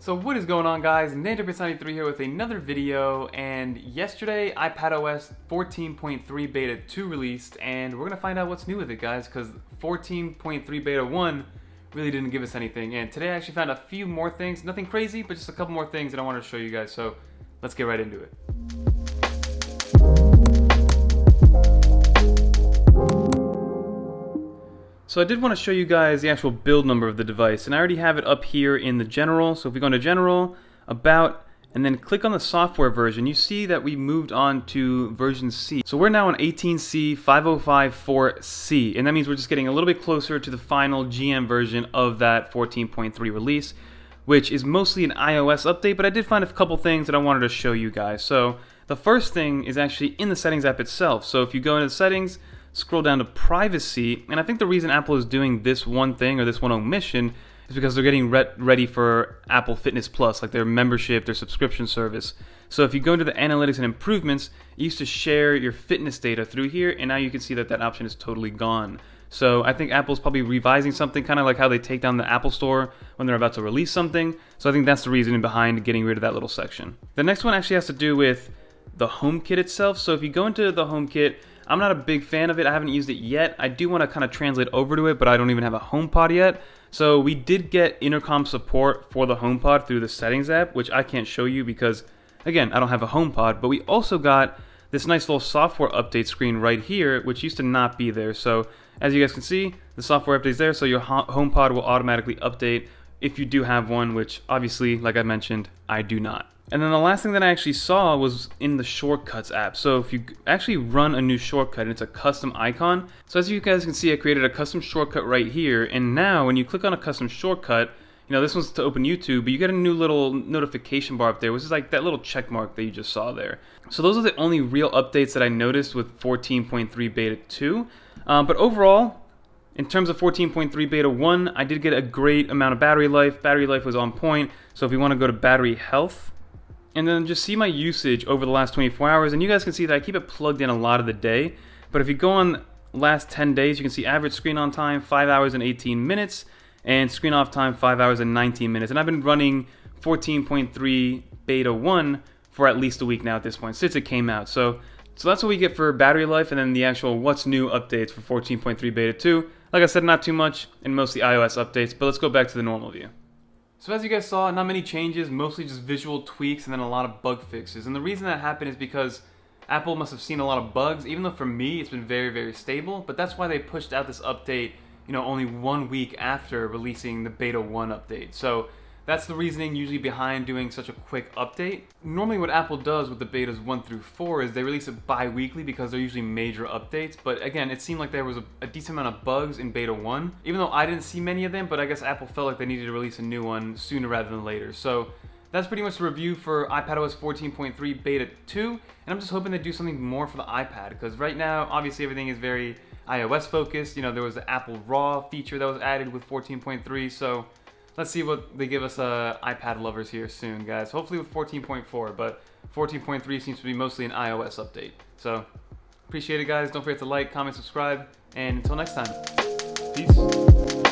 So what is going on, guys? Ninja93 here with another video, and yesterday iPadOS 14.3 Beta 2 released, and we're gonna find out what's new with it, guys, because 14.3 Beta 1 really didn't give us anything, and today I actually found a few more things, nothing crazy, but just a couple more things that I wanted to show you guys, so let's get right into it. So I did want to show you guys the actual build number of the device, and I already have it up here in the general. So if we go into general, about, and then click on the software version, you see that we moved on to version C. So we're now on 18C 5054C, and that means we're just getting a little bit closer to the final GM version of that 14.3 release, which is mostly an iOS update, but I did find a couple things that I wanted to show you guys. So the first thing is actually in the settings app itself. So if you go into the settings, scroll down to privacy, and I think the reason Apple is doing this one thing or this one omission is because they're getting ready for Apple Fitness Plus, like their membership, their subscription service. So if you go into the analytics and improvements, you used to share your fitness data through here, and now you can see that that option is totally gone. So I think Apple's probably revising something, kind of like how they take down the Apple Store when they're about to release something. So I think that's the reasoning behind getting rid of that little section. The next one actually has to do with the HomeKit itself. So if you go into the HomeKit, I'm not a big fan of it. I haven't used it yet. I do want to kind of translate over to it, but I don't even have a HomePod yet. So we did get intercom support for the HomePod through the settings app, which I can't show you because, again, I don't have a HomePod. But we also got this nice little software update screen right here, which used to not be there. So as you guys can see, the software update is there, so your HomePod will automatically update if you do have one, which obviously, like I mentioned, I do not. And then the last thing that I actually saw was in the shortcuts app. So if you actually run a new shortcut, and it's a custom icon. So as you guys can see, I created a custom shortcut right here. And now when you click on a custom shortcut, you know, this one's to open YouTube, but you get a new little notification bar up there, which is like that little check mark that you just saw there. So those are the only real updates that I noticed with 14.3 Beta 2. But overall, in terms of 14.3 Beta 1, I did get a great amount of battery life. Battery life was on point. So if you want to go to battery health, and then just see my usage over the last 24 hours, and you guys can see that I keep it plugged in a lot of the day. But if you go on last 10 days, you can see average screen on time 5 hours and 18 minutes, and screen off time 5 hours and 19 minutes. And I've been running 14.3 Beta 1 for at least a week now at this point, since it came out. So that's what we get for battery life, and then the actual what's new updates for 14.3 Beta 2. Like I said, not too much, and mostly iOS updates, but let's go back to the normal view. So as you guys saw, not many changes, mostly just visual tweaks and then a lot of bug fixes. And the reason that happened is because Apple must have seen a lot of bugs, even though for me it's been very, very stable. But that's why they pushed out this update, you know, only 1 week after releasing the Beta 1 update. So that's the reasoning usually behind doing such a quick update. Normally what Apple does with the betas 1 through 4 is they release it bi-weekly because they're usually major updates. But again, it seemed like there was a decent amount of bugs in Beta 1, even though I didn't see many of them, but I guess Apple felt like they needed to release a new one sooner rather than later. So that's pretty much the review for iPadOS 14.3 Beta 2, and I'm just hoping they do something more for the iPad, because right now, obviously everything is very iOS focused. You know, there was the Apple Raw feature that was added with 14.3, so let's see what they give us iPad lovers here soon, guys. Hopefully with 14.4, but 14.3 seems to be mostly an iOS update. So, appreciate it, guys. Don't forget to like, comment, subscribe, and until next time, peace.